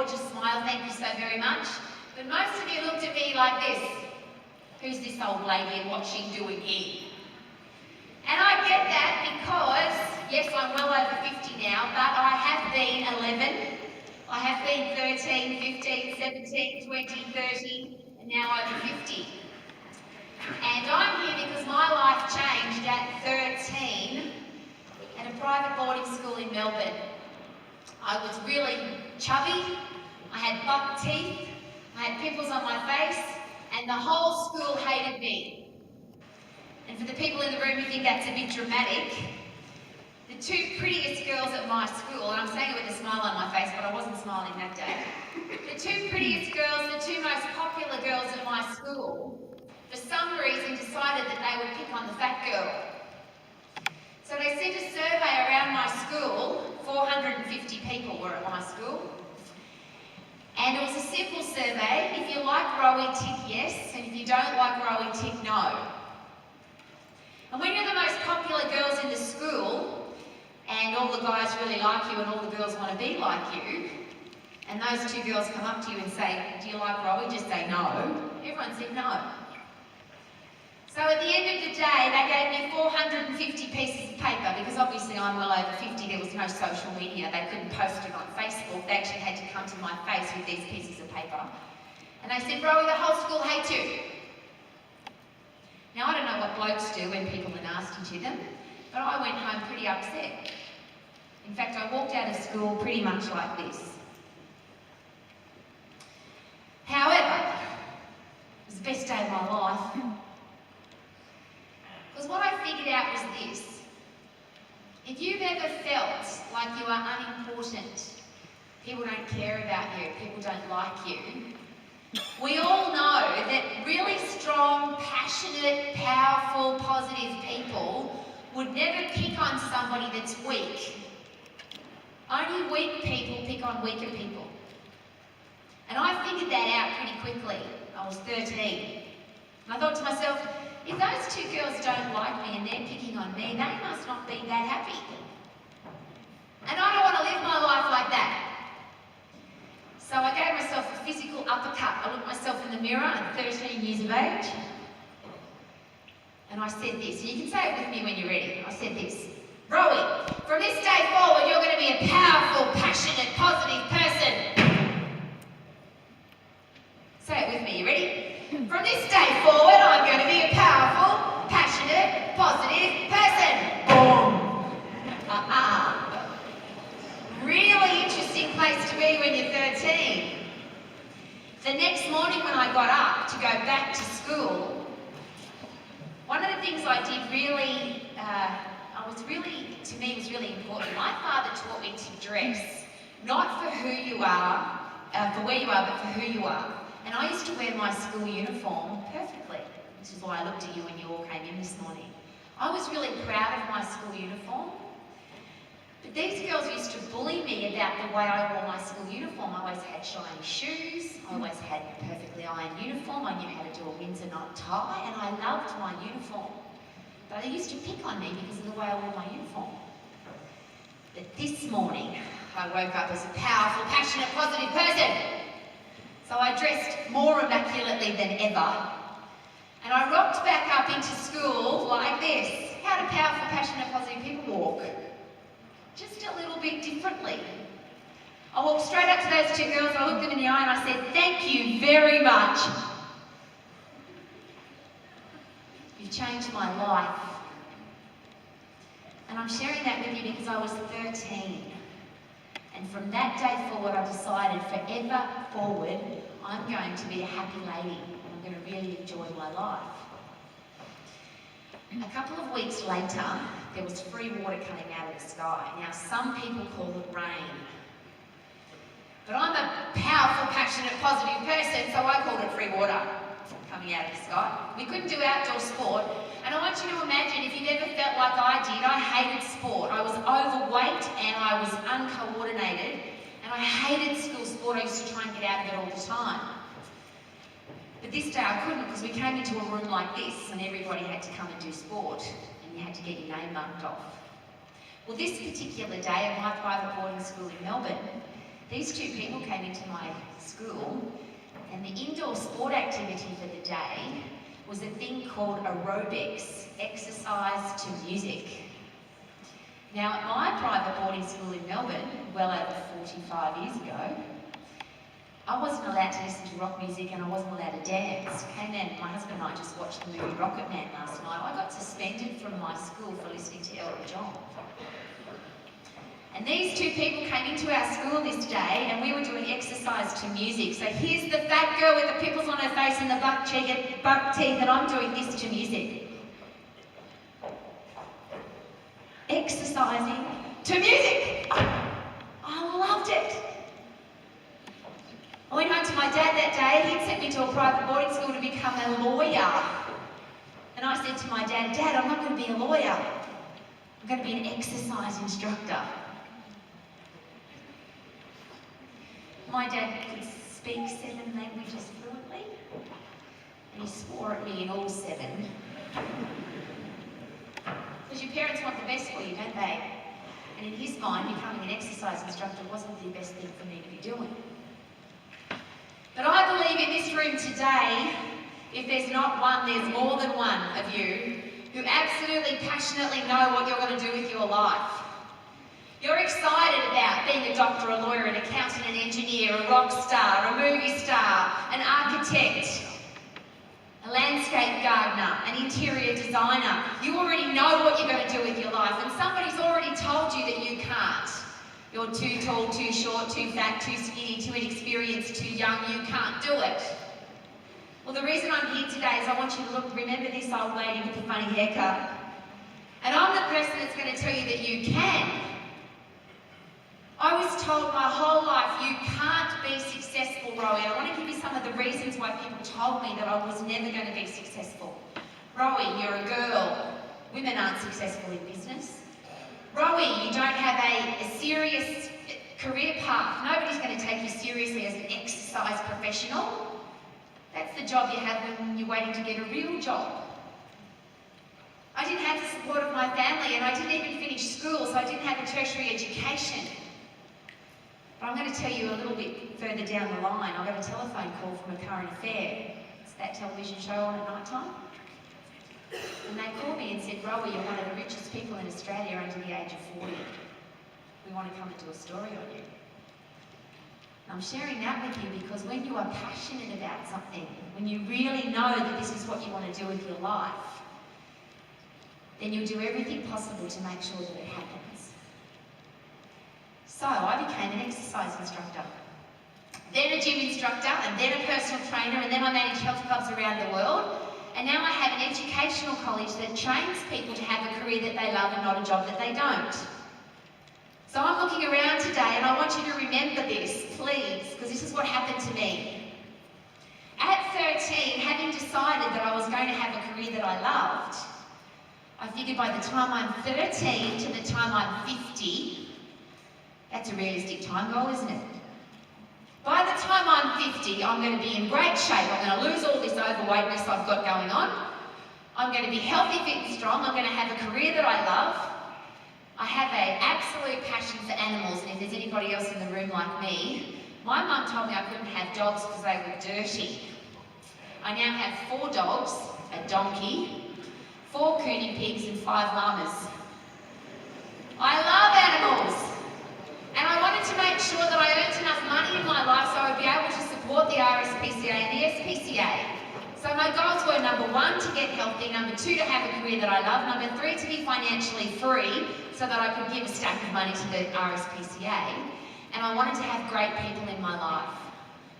gorgeous smile, thank you so very much. But most of you looked at me like this. Who's this old lady and what's she doing here? And I get that because, yes, I'm well over 50 now, but I have been 11, I have been 13, 15, 17, 20, 30, and now over 50. And I'm here because my life changed at 13 at a private boarding school in Melbourne. I was really chubby, I had buck teeth, I had pimples on my face, and the whole school hated me. And for the people in the room who think that's a bit dramatic, the two prettiest girls at my school, and I'm saying it with a smile on my face, but I wasn't smiling that day. The two prettiest girls, the two most popular girls at my school, for some reason decided that they would pick on the fat girl. So they sent a survey around my school, 450 people were at my school, and it was a simple survey. If you like Rowie, tick yes, and if you don't like Rowie, tick no. And when you're the most popular girls in the school, and all the guys really like you and all the girls want to be like you, and those two girls come up to you and say, do you like Rowie? Just say no. Everyone said no. So at the end of the day, they gave me 450 pieces of paper, because obviously I'm well over 50, there was no social media, they couldn't post it on Facebook, they actually had to come to my face with these pieces of paper. And they said, Rowie, the whole school hates you. Now I don't know what blokes do when people are nasty to them, but I went home pretty upset. In fact, I walked out of school pretty much like this. However, it was the best day of my life. Because what I figured out was this: if you've ever felt like you are unimportant, people don't care about you, people don't like you, we all know that really strong, passionate, powerful, positive people would never pick on somebody that's weak. Only weak people pick on weaker people. And I figured that out pretty quickly. I was 13. And I thought to myself, if those two girls don't like me and they're picking on me, they must not be that happy. And I don't want to live my life like that. So I gave myself a physical uppercut. I looked myself in the mirror at 13 years of age. And I said this, and you can say it with me when you're ready. I said this: Rowie, from this day forward, you're going to be a powerful, passionate, positive person. Say it with me, you ready? From this day forward, I'm going to be a powerful, passionate, positive person. Boom. Really interesting place to be when you're 13. The next morning when I got up to go back to school, one of the things I did really, to me was really important. My father taught me to dress, not for who you are, for where you are, but for who you are. And I used to wear my school uniform perfectly, which is why I looked at you when you all came in this morning. I was really proud of my school uniform. But these girls used to bully me about the way I wore my school uniform. I always had shiny shoes, I always had a perfectly ironed uniform, I knew how to do a Windsor knot tie, and I loved my uniform. But they used to pick on me because of the way I wore my uniform. But this morning, I woke up as a powerful, passionate, positive person. So I dressed more immaculately than ever, and I rocked back up into school like this. How do powerful, passionate, positive people walk? Just a little bit differently. I walked straight up to those two girls, I looked them in the eye and I said, thank you very much. You've changed my life. And I'm sharing that with you because I was 13. And from that day forward, I decided forever forward, I'm going to be a happy lady and I'm going to really enjoy my life. A couple of weeks later, there was free water coming out of the sky. Now, some people call it rain. But I'm a powerful, passionate, positive person, so I called it free water coming out of the sky. We couldn't do outdoor sport. And I want you to imagine, if you've ever felt like I did, I hated sport. I was overweight and I was uncoordinated. And I hated school sport. I used to try and get out of it all the time. But this day I couldn't, because we came into a room like this and everybody had to come and do sport. And you had to get your name marked off. Well, this particular day at my private boarding school in Melbourne, These two people came into my school, and the indoor sport activity for the day was a thing called aerobics, exercise to music. Now, at my private boarding school in Melbourne, well over 45 years ago, I wasn't allowed to listen to rock music and I wasn't allowed to dance. Came in, my husband and I just watched the movie Rocket Man last night. I got suspended from my school for listening to Elton John. And these two people came into our school this day and we were doing exercise to music. So here's the fat girl with the pimples on her face and the buck teeth, and I'm doing this to music. Exercising to music. I loved it. I went home to my dad that day. He'd sent me to a private boarding school to become a lawyer. And I said to my dad, Dad, I'm not going to be a lawyer. I'm going to be an exercise instructor. My dad could speak 7 languages fluently, and he swore at me in all 7. Because your parents want the best for you, don't they? And in his mind, becoming an exercise instructor wasn't the best thing for me to be doing. But I believe in this room today, if there's not one, there's more than one of you who absolutely passionately know what you're going to do with your life. You're excited about being a doctor, a lawyer, an accountant, an engineer, a rock star, a movie star, an architect, a landscape gardener, an interior designer. You already know what you're going to do with your life, and somebody's already told you that you can't. You're too tall, too short, too fat, too skinny, too inexperienced, too young, you can't do it. Well, the reason I'm here today is I want you to remember this old lady with the funny haircut. And I'm the person that's going to tell you that you can. I was told my whole life, you can't be successful, Rowie. I want to give you some of the reasons why people told me that I was never going to be successful. Rowie, you're a girl. Women aren't successful in business. Rowie, you don't have a serious career path. Nobody's going to take you seriously as an exercise professional. That's the job you have when you're waiting to get a real job. I didn't have the support of my family, and I didn't even finish school, so I didn't have a tertiary education. But I'm going to tell you a little bit further down the line. I got a telephone call from A Current Affair. It's that television show on at night time. And they called me and said, Rowie, you're one of the richest people in Australia under the age of 40. We want to come and do a story on you. And I'm sharing that with you because when you are passionate about something, when you really know that this is what you want to do with your life, then you'll do everything possible to make sure that it happens. So I became an exercise instructor, then a gym instructor, and then a personal trainer, and then I managed health clubs around the world. And now I have an educational college that trains people to have a career that they love and not a job that they don't. So I'm looking around today and I want you to remember this, please, because this is what happened to me. At 13, having decided that I was going to have a career that I loved, I figured by the time I'm 13 to the time I'm 50, that's a realistic time goal, isn't it? By the time I'm 50, I'm going to be in great shape. I'm going to lose all this overweightness I've got going on. I'm going to be healthy, fit and strong. I'm going to have a career that I love. I have an absolute passion for animals, and if there's anybody else in the room like me, my mum told me I couldn't have dogs because they were dirty. I now have 4 dogs, a donkey, 4 coonie pigs and 5 llamas. I love animals. And I wanted to make sure that I earned enough money in my life so I would be able to support the RSPCA and the SPCA. So my goals were number 1, to get healthy, number 2, to have a career that I love, number 3, to be financially free so that I could give a stack of money to the RSPCA. And I wanted to have great people in my life.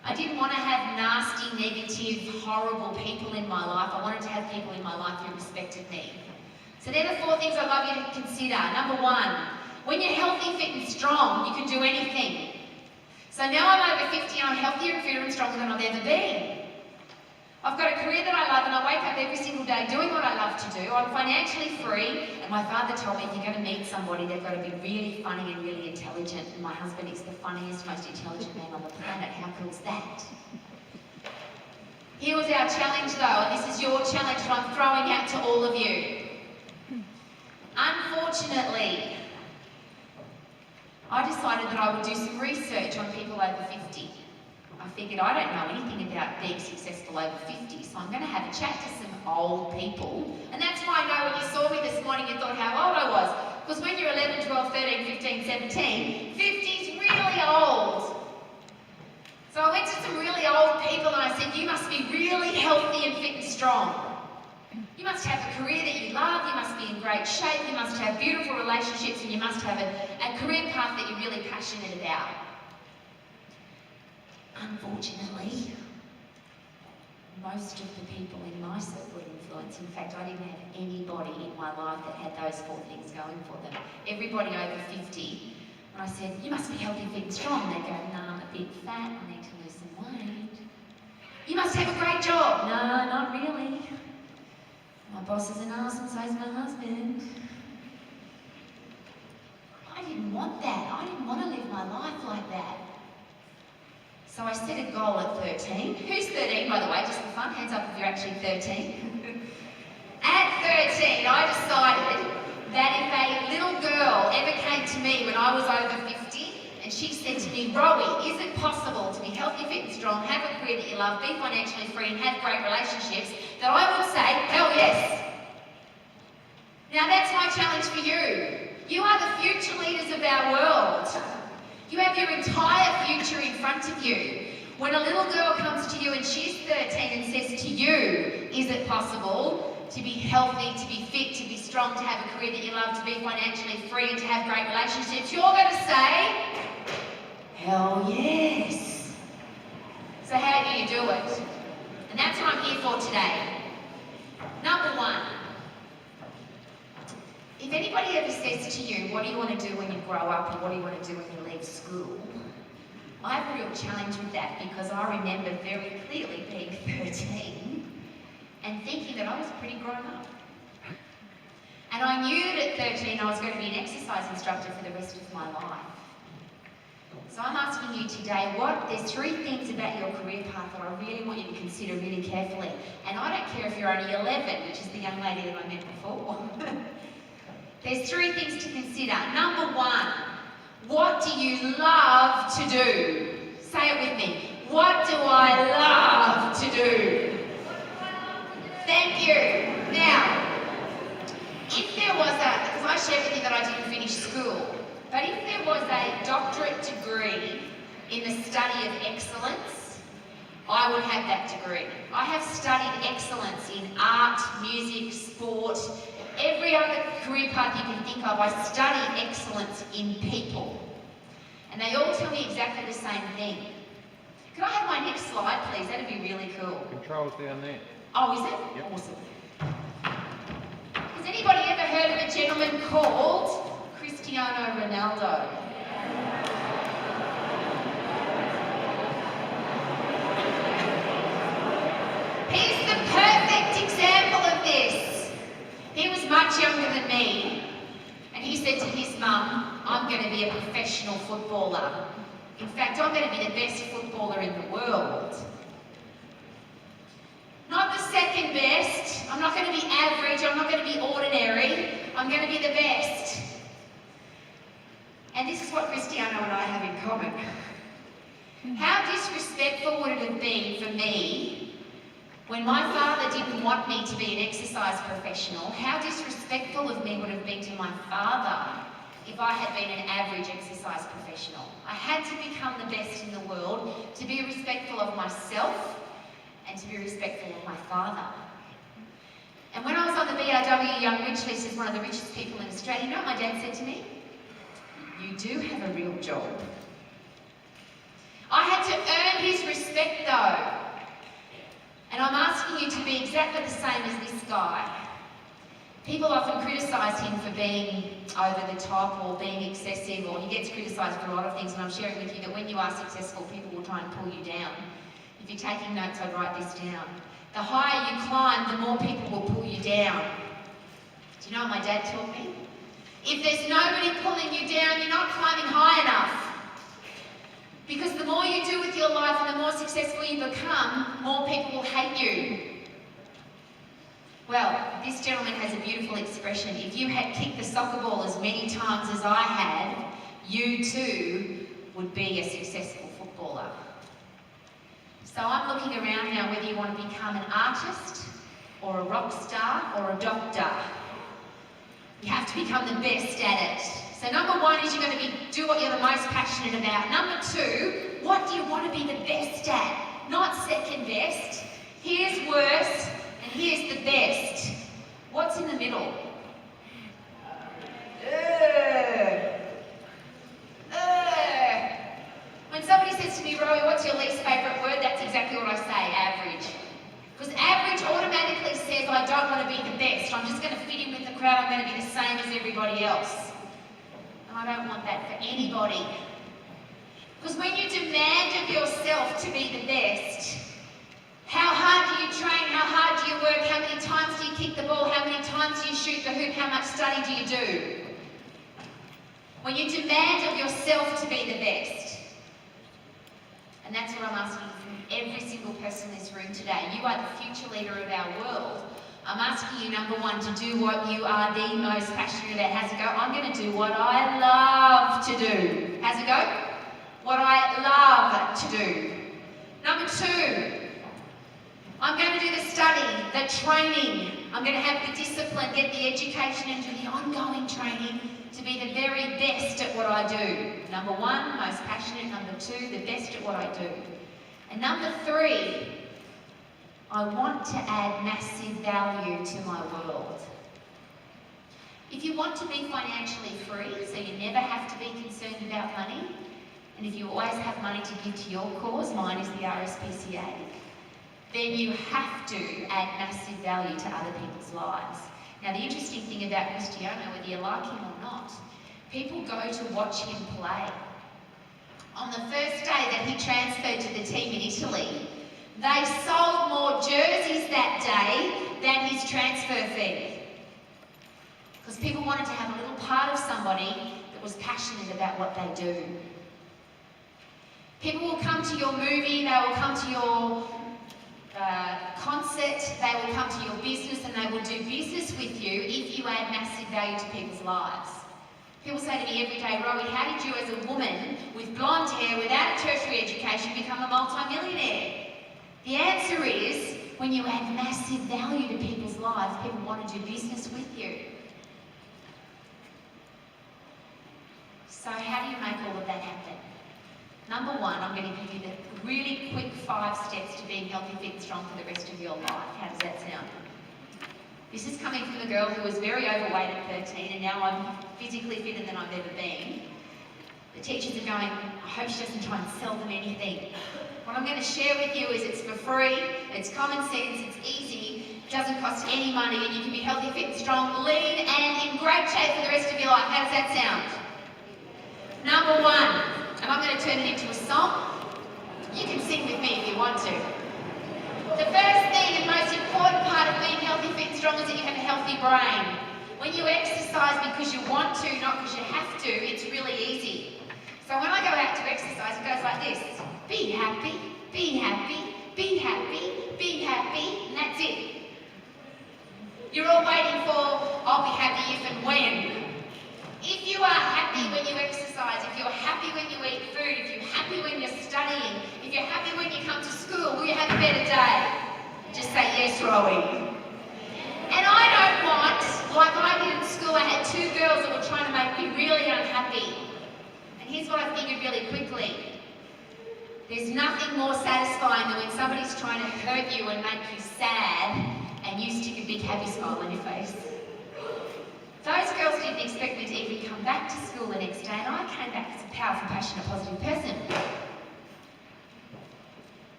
I didn't want to have nasty, negative, horrible people in my life. I wanted to have people in my life who respected me. So they're the 4 things I'd love you to consider. Number 1, when you're healthy, fit and strong, you can do anything. So now I'm over 50 and I'm healthier and fitter and stronger than I've ever been. I've got a career that I love and I wake up every single day doing what I love to do. I'm financially free, and my father told me if you're going to meet somebody, they've got to be really funny and really intelligent. And my husband is the funniest, most intelligent man on the planet. How cool is that? Here was our challenge though, and this is your challenge that I'm throwing out to all of you. Unfortunately, I decided that I would do some research on people over 50. I figured I don't know anything about being successful over 50, so I'm going to have a chat to some old people. And that's why I know when you saw me this morning you thought how old I was. Because when you're 11, 12, 13, 15, 17, 50's really old. So I went to some really old people and I said, you must be really healthy and fit and strong. You must have a career that you love, you must be in great shape, you must have beautiful relationships, and you must have a career path that you're really passionate about. Unfortunately, most of the people in my circle of influence, in fact, I didn't have anybody in my life that had those four things going for them. Everybody over 50. And I said, you must be healthy, fit and strong. They go, no, I'm a bit fat, I need to lose some weight. You must have a great job. No, not really. My boss is an arse and so is my husband. I didn't want that. I didn't want to live my life like that. So I set a goal at 13. Who's 13, by the way? Just for fun, hands up if you're actually 13. At 13, I decided that if a little girl ever came to me when I was over 50 and she said to me, Rowie, is it possible to be healthy, fit and strong, have a career that you love, be financially free and have great relationships, that I would say, hell yes. Now that's my challenge for you. You are the future leaders of our world. You have your entire future in front of you. When a little girl comes to you and she's 13 and says to you, is it possible to be healthy, to be fit, to be strong, to have a career that you love, to be financially free and to have great relationships, you're going to say, hell yes. So how do you do it? And that's what I'm here for today. Number one, if anybody ever says to you, what do you want to do when you grow up or what do you want to do when you leave school? I have a real challenge with that because I remember very clearly being 13 and thinking that I was pretty grown up. And I knew that at 13 I was going to be an exercise instructor for the rest of my life. So I'm asking you today, there's three things about your career path that I really want you to consider really carefully. And I don't care if you're only 11, which is the young lady that I met before. There's three things to consider. Number one, what do you love to do? Say it with me. What do I love to do? Thank you. Now, if there was because I shared with you that I didn't finish school, but if there was a doctorate degree in the study of excellence, I would have that degree. I have studied excellence in art, music, sport, every other career path you can think of. I study excellence in people. And they all tell me exactly the same thing. Could I have my next slide, please? That'd be really cool. Controls down there. Oh, is it? Yep. Awesome. Has anybody ever heard of a gentleman called Cristiano Ronaldo? He's the perfect example of this. He was much younger than me, and he said to his mum, I'm going to be a professional footballer. In fact, I'm going to be the best footballer in the world. Not the second best. I'm not going to be average. I'm not going to be ordinary. I'm going to be the best. And this is what Cristiano and I have in common. How disrespectful would it have been for me when my father didn't want me to be an exercise professional? How disrespectful of me would have been to my father if I had been an average exercise professional. I had to become the best in the world to be respectful of myself and to be respectful of my father. And when I was on the BRW Young Rich list as one of the richest people in Australia, you know what my dad said to me? You do have a real job. I had to earn his respect though. And I'm asking you to be exactly the same as this guy. People often criticise him for being over the top or being excessive, or he gets criticised for a lot of things, and I'm sharing with you that when you are successful, people will try and pull you down. If you're taking notes, I'd write this down. The higher you climb, the more people will pull you down. Do you know what my dad taught me? If there's nobody pulling you down, you're not climbing high enough. Because the more you do with your life and the more successful you become, more people will hate you. Well, this gentleman has a beautiful expression. If you had kicked the soccer ball as many times as I had, you too would be a successful footballer. So I'm looking around now whether you want to become an artist or a rock star or a doctor. You have to become the best at it. So number one is you're going to do what you're the most passionate about. Number two, what do you want to be the best at? Not second best. Here's worst and here's the best. What's in the middle? When somebody says to me, Rowie, what's your least favourite word? That's exactly what I say, average. Because average automatically says I don't want to be the best. I'm just going to fit in with the crowd. I'm going to be the same as everybody else. And I don't want that for anybody. Because when you demand of yourself to be the best, how hard do you train? How hard do you work? How many times do you kick the ball? How many times do you shoot the hoop? How much study do you do? When you demand of yourself to be the best. And that's what I'm asking from every single person in this room today. You are the future leader of our world. I'm asking you, number one, to do what you are the most passionate about. How's it go? I'm going to do what I love to do. How's it go? What I love to do. Number two, I'm going to do the study, the training. I'm going to have the discipline, get the education and do the ongoing training to be the very best at what I do. Number one, most passionate. Number two, the best at what I do. And number three, I want to add massive value to my world. If you want to be financially free, so you never have to be concerned about money, and if you always have money to give to your cause, mine is the RSPCA, then you have to add massive value to other people's lives. Now, the interesting thing about Cristiano, whether you like him or not, people go to watch him play. On the first day that he transferred to the team in Italy, they sold more jerseys that day than his transfer fee. Because people wanted to have a little part of somebody that was passionate about what they do. People will come to your movie, they will come to your concert, they will come to your business and they will do business with you if you add massive value to people's lives. People say to me every day, Rowie, how did you as a woman with blonde hair, without a tertiary education, become a multi-millionaire? The answer is, when you add massive value to people's lives, people want to do business with you. So how do you make all of that happen? Number one, I'm going to give you the really quick 5 steps to being healthy, fit and strong for the rest of your life. How does that sound? This is coming from a girl who was very overweight at 13 and now I'm physically fitter than I've ever been. The teachers are going, I hope she doesn't try and sell them anything. What I'm going to share with you is it's for free, it's common sense, it's easy, it doesn't cost any money and you can be healthy, fit and strong, lean and in great shape for the rest of your life. How does that sound? Number one, and I'm going to turn it into a song. You can sing with me if you want to. The first thing and most important part of being healthy, fit and strong is that you have a healthy brain. When you exercise because you want to, not because you have to, it's really easy. So when I go out to exercise, it goes like this. Be happy, be happy, be happy, be happy, and that's it. You're all waiting for, I'll be happy if and when. If you are happy when you exercise, if you're happy when you eat food, if you're happy when you're studying, if you're happy when you come to school, will you have a better day? Just say yes, Rowie. And I don't want, like I did in school, I had 2 girls that were trying to make me really unhappy. And here's what I figured really quickly. There's nothing more satisfying than when somebody's trying to hurt you and make you sad and you stick a big happy smile on your face. Those girls didn't expect me to even come back to school the next day, and I came back as a powerful, passionate, positive person.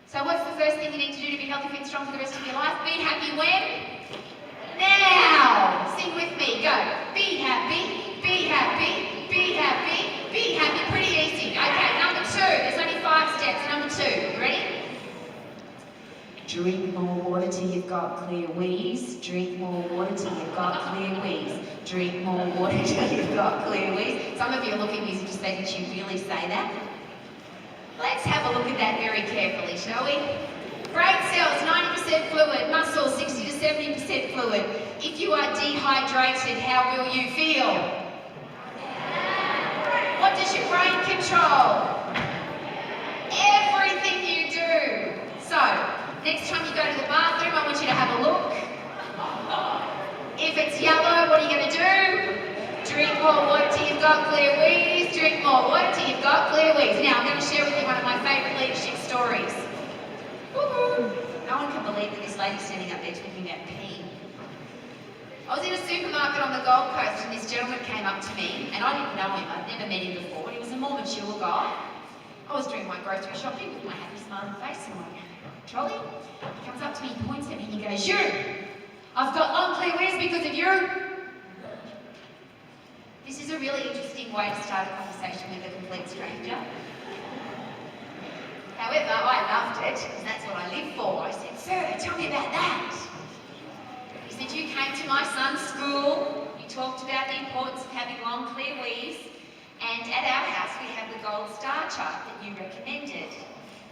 So what's the first thing you need to do to be healthy, fit, and strong for the rest of your life? Be happy when? Now! Sing with me, go. Be happy, be happy, be happy, be happy. Pretty easy. Okay, number 2. There's only 5 steps. Number 2. Ready? Drink more water till you've got clear wheeze. Drink more water till you've got clear wheeze. Drink more water till you've got clear wheeze. Some of you are looking at me and just say, did you really say that? Let's have a look at that very carefully, shall we? Brain cells, 90% fluid. Muscles, 60 to 70% fluid. If you are dehydrated, how will you feel? What What does your brain control? Everything you do. So, next time you go to the bathroom, I want you to have a look. If it's yellow, what are you going to do? Drink more water till you've got clear wheeze. Drink more water till you've got clear wheeze. Now, I'm going to share with you one of my favourite leadership stories. Woo-hoo. No one can believe that this lady's standing up there talking about pee. I was in a supermarket on the Gold Coast and this gentleman came up to me, and I didn't know him. I'd never met him before. He was a more mature guy. I was doing my grocery shopping with my happy smiling face and my trolley. He comes up to me, points at me and he goes, "You! I've got long clear wheeze because of you." This is a really interesting way to start a conversation with a complete stranger. However, I loved it because that's what I live for. I said, "Sir, tell me about that." He said, "You came to my son's school, you talked about the importance of having long clear wheeze, and at our house we have the gold star chart that you recommended.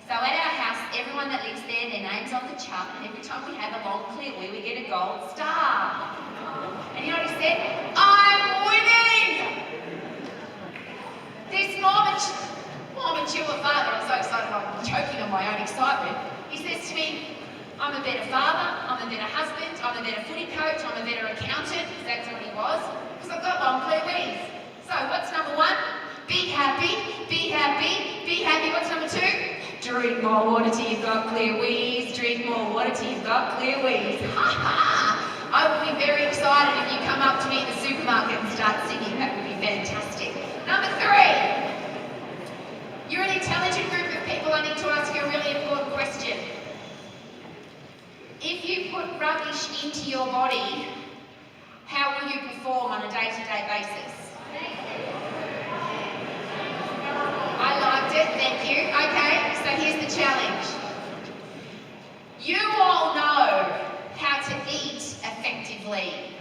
So at our house, everyone that lives there, their name's on the chart, and every time we have a long clear wee, we get a gold star." And you know what he said? "I'm winning!" This more mature father, I'm so excited I'm choking on my own excitement. He says to me, "I'm a better father, I'm a better husband, I'm a better footy coach, I'm a better accountant," because that's what he was, because I've got long clear wheeze. So what's number one? Be happy, be happy, be happy. What's number two? Drink more water till you've got clear wheeze. Drink more water till you've got clear wheeze. Ha ha! I would be very excited if you come up to me in the supermarket and start singing. That would be fantastic. Number three. You're an intelligent group of people. I need to ask you a really important question. If you put rubbish into your body, how will you perform on a day-to-day basis? I liked it, thank you. Okay, so here's the challenge. You all know how to eat effectively.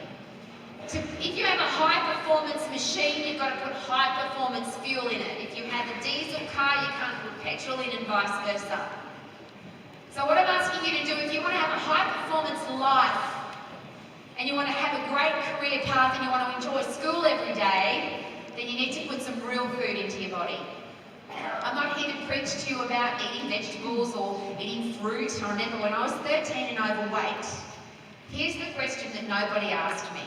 If you have a high-performance machine, you've got to put high-performance fuel in it. If you have a diesel car, you can't put petrol in and vice versa. So what I'm asking you to do, if you want to have a high-performance life, and you want to have a great career path, and you want to enjoy school every day, then you need to put some real food into your body. I'm not here to preach to you about eating vegetables or eating fruit. I remember when I was 13 and overweight, here's the question that nobody asked me.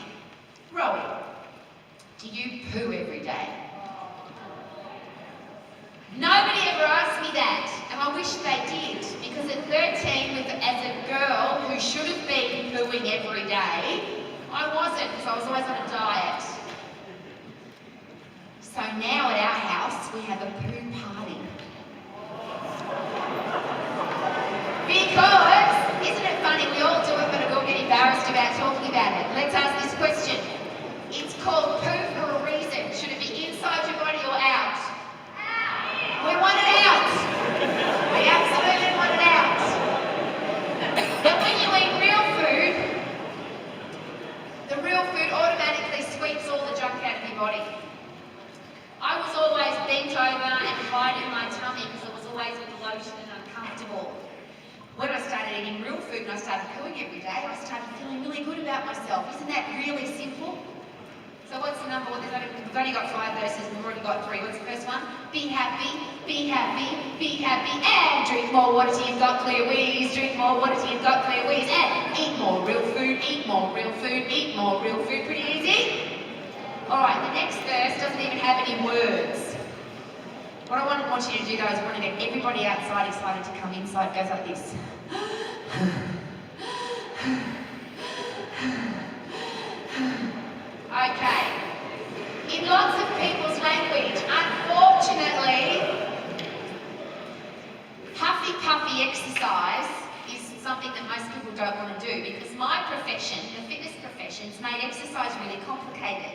"Rowie, do you poo every day?" Nobody ever asked me that, and I wish they did, because at 13, as a girl who should have been pooing every day, I wasn't, because I was always on a diet. So now at our house, we have a poo party. Because, isn't it funny, we all do it, but we all get embarrassed about talking about it. Let's ask this question. It's called poo for a reason. Should it be inside your body or out? We want it out. We absolutely want it out. But when you eat real food, the real food automatically sweeps all the junk out of your body. I was always bent over and hiding my tummy because it was always with lotion and uncomfortable. When I started eating real food and I started pooing every day, I started feeling really good about myself. Isn't that really simple? So what's the number one? We've only got 5 verses, we've already got 3. What's the first one? Be happy, be happy, be happy, and drink more water till you've got clear wheeze. Drink more water till you've got clear wheeze, and eat more real food, eat more real food, eat more real food. Pretty easy? Alright, the next verse doesn't even have any words. What I want you to do though is I want to get everybody outside excited to come inside. It goes like this. Okay. In lots of people's language, unfortunately, puffy exercise is something that most people don't want to do, because my profession, the fitness profession, has made exercise really complicated.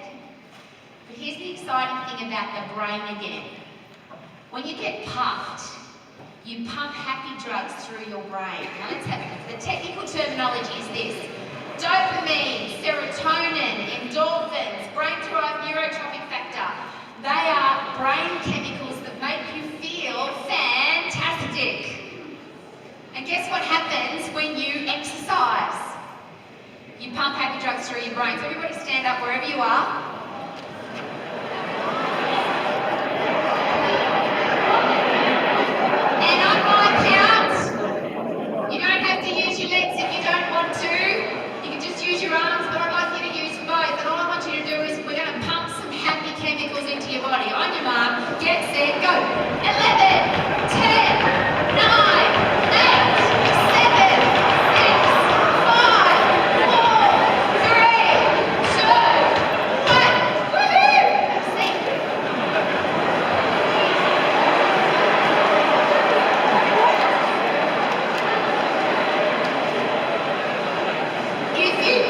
But here's the exciting thing about the brain again. When you get puffed, you pump happy drugs through your brain. Now let's have it. The technical terminology is this. Dopamine, serotonin, endorphins, brain-derived neurotropic factor. They are brain chemicals that make you feel fantastic. And guess what happens when you exercise? You pump happy drugs through your brain. So everybody stand up wherever you are.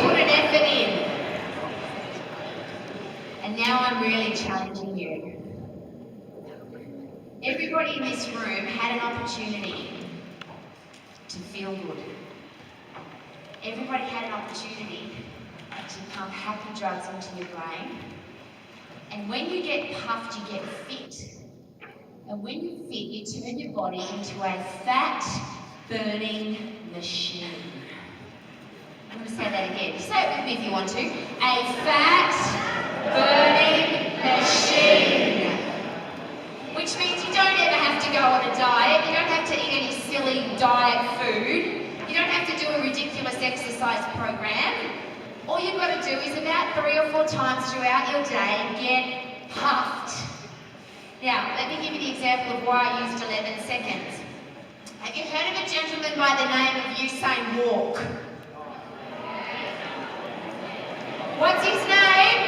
put an effort in. And now I'm really challenging you. Everybody in this room had an opportunity to feel good. Everybody had an opportunity to pump happy drugs into your brain. And when you get puffed, you get fit. And when you're fit, you turn your body into a fat-burning machine. I'm going to say that again. Say it with me if you want to. A fat-burning machine. Which means you don't ever have to go on a diet. You don't have to eat any silly diet food. You don't have to do a ridiculous exercise program. All you've got to do is about 3 or 4 times throughout your day get puffed. Now, let me give you the example of why I used 11 seconds. Have you heard of a gentleman by the name of Usain Walk? What's his name?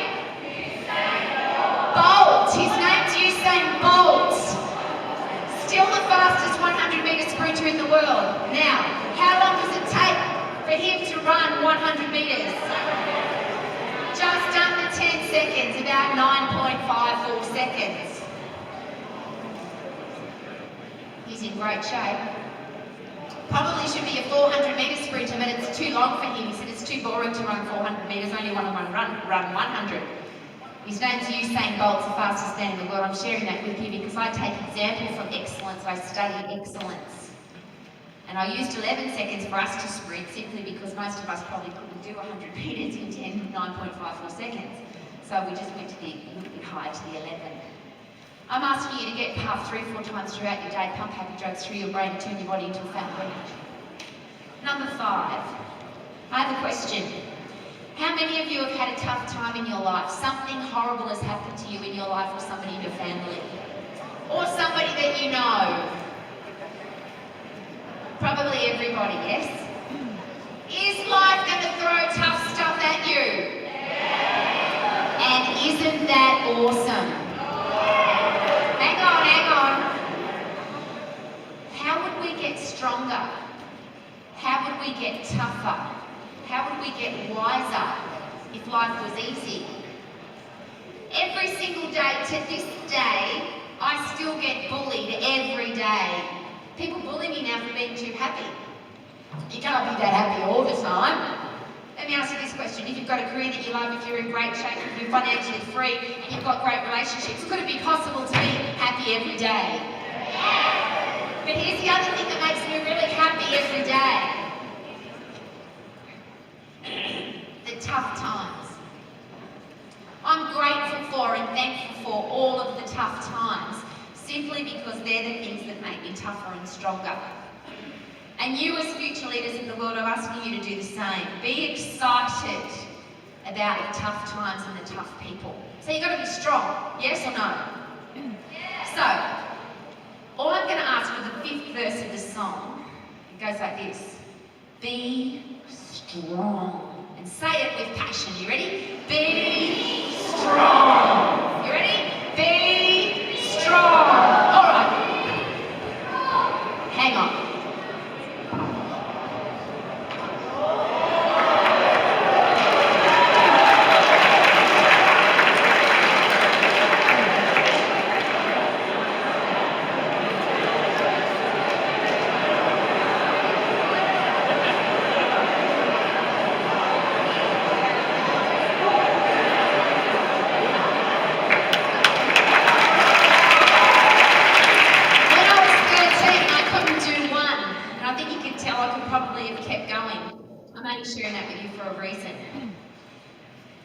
Bolt. His name's Usain Bolt. Still the fastest 100-metre sprinter in the world. Now, how long does it take for him to run 100 metres? Just under 10 seconds, about 9.54 seconds. He's in great shape. Probably should be a 400-metre sprinter, but it's too long for him. He said it's too boring to run 400 metres, only want to run 100. His name's Usain Bolt, the fastest man in the world. I'm sharing that with you because I take example from excellence. I study excellence. And I used 11 seconds for us to sprint simply because most of us probably couldn't do 100 metres in 9.54 seconds. So we just went to a little bit higher to the 11. I'm asking you to get puffed 3 or 4 times throughout your day, pump happy drugs through your brain and turn your body into a fat burner. Number 5, I have a question. How many of you have had a tough time in your life? Something horrible has happened to you in your life or somebody in your family? Or somebody that you know? Probably everybody, yes? Is life going to throw tough stuff at you? Yeah. And isn't that awesome? Hang on. How would we get stronger? How would we get tougher? How would we get wiser if life was easy? Every single day to this day, I still get bullied every day. People bully me now for being too happy. You can't be that happy all the time. Let me ask you this question. If you've got a career that you love, if you're in great shape, if you're financially free, and you've got great relationships, could it be possible to be happy every day? Yes. But here's the other thing that makes me really happy every day. The tough times. I'm grateful for and thankful for all of the tough times, simply because they're the things that make me tougher and stronger. And you as future leaders in the world, I'm asking you to do the same. Be excited about the tough times and the tough people. So you've got to be strong, yes or no? Yeah. So, all I'm going to ask for the 5th verse of the song, it goes like this. Be strong. And say it with passion. You ready? Be strong. You ready? Be strong. All right. Hang on.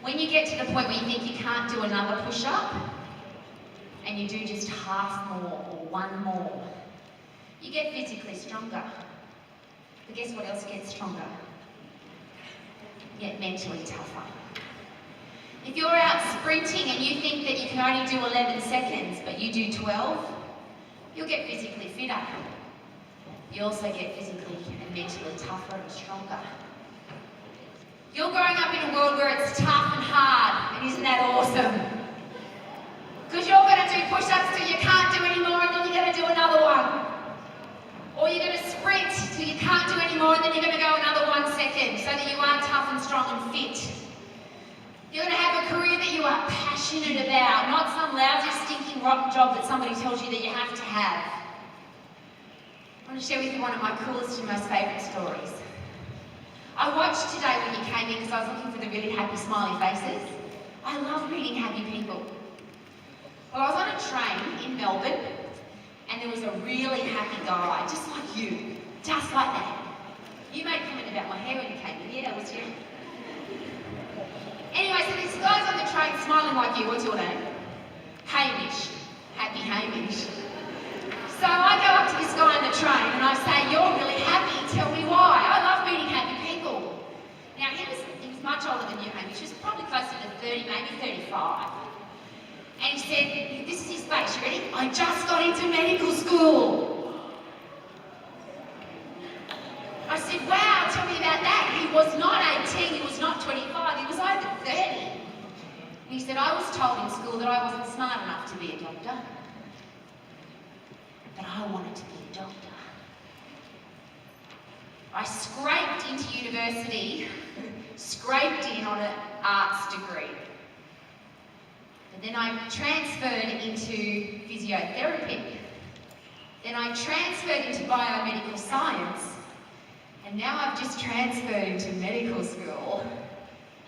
When you get to the point where you think you can't do another push-up, and you do just half more or 1 more, you get physically stronger. But guess what else gets stronger? You get mentally tougher. If you're out sprinting and you think that you can only do 11 seconds, but you do 12, you'll get physically fitter. You also get physically and mentally tougher and stronger. You're growing up in a world where it's tough and hard, and isn't that awesome? Because you're going to do push-ups till you can't do any more, and then you're going to do another one. Or you're going to sprint till you can't do any more, and then you're going to go another 1 second, so that you are tough and strong strong and fit. You're going to have a career that you are passionate about, not some lousy, stinking, rotten job that somebody tells you that you have to have. I want to share with you one of my coolest and most favourite stories. I watched today when you came in because I was looking for the really happy, smiley faces. I love meeting happy people. Well, I was on a train in Melbourne and there was a really happy guy, just like you, just like that. You made a comment about my hair when you came in. Yeah, that was you. Anyway, so this guy's on the train smiling like you. What's your name? Hamish. Happy Hamish. So I go up to this guy on the train and I say, "You're really happy, tell me why." I love meeting happy people. Now he was much older than you, Hamish. He was probably closer to 30, maybe 35. And he said, this is his face, you ready? "I just got into medical school." I said, "Wow, tell me about that." He was not 18, he was not 25, he was over 30. And he said, "I was told in school that I wasn't smart enough to be a doctor. But I wanted to be a doctor. I scraped into university, scraped in on an arts degree. But then I transferred into physiotherapy. Then I transferred into biomedical science. And now I've just transferred into medical school.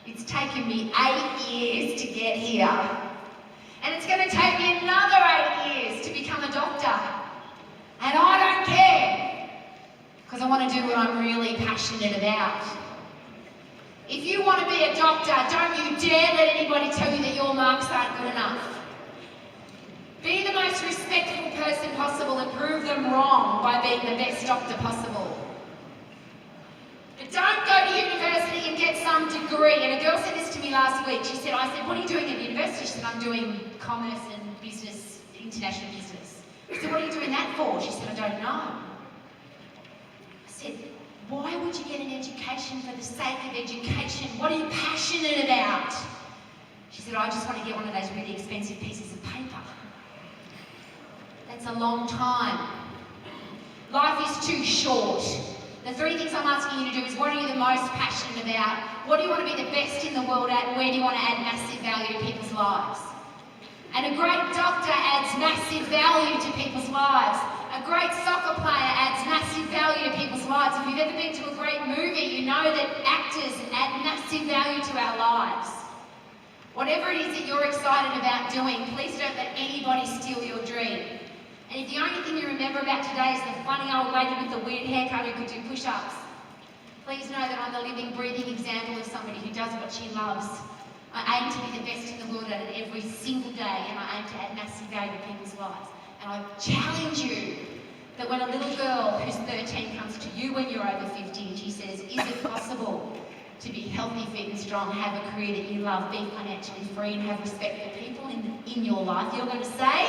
It's taken me 8 years to get here. And it's going to take me another 8 years to become a doctor. And I don't care. Because I want to do what I'm really passionate about. If you want to be a doctor, don't you dare let anybody tell you that your marks aren't good enough. Be the most respectful person possible and prove them wrong by being the best doctor possible. But don't go to university and get some degree. And a girl said this to me last week. I said, "What are you doing at university?" She said, "I'm doing commerce and business, international business." I said, "What are you doing that for?" She said, "I don't know." I said, "Why would you get an education for the sake of education? What are you passionate about?" She said, "I just want to get one of those really expensive pieces of paper." That's a long time. Life is too short. The 3 things I'm asking you to do is, what are you the most passionate about? What do you want to be the best in the world at? And where do you want to add massive value to people's lives? And a great doctor adds massive value to people's lives. A great soccer player adds massive value to people's lives. If you've ever been to a great movie, you know that actors add massive value to our lives. Whatever it is that you're excited about doing, please don't let anybody steal your dream. And if the only thing you remember about today is the funny old lady with the weird haircut who could do push-ups, please know that I'm the living, breathing example of somebody who does what she loves. I aim to be the best in the world at it every single day, and I aim to add massive value to people's lives. And I challenge you that when a little girl who's 13 comes to you when you're over 50 and she says, "Is it possible to be healthy, fit and strong, have a career that you love, be financially free and have respect for people in your life?" You're going to say,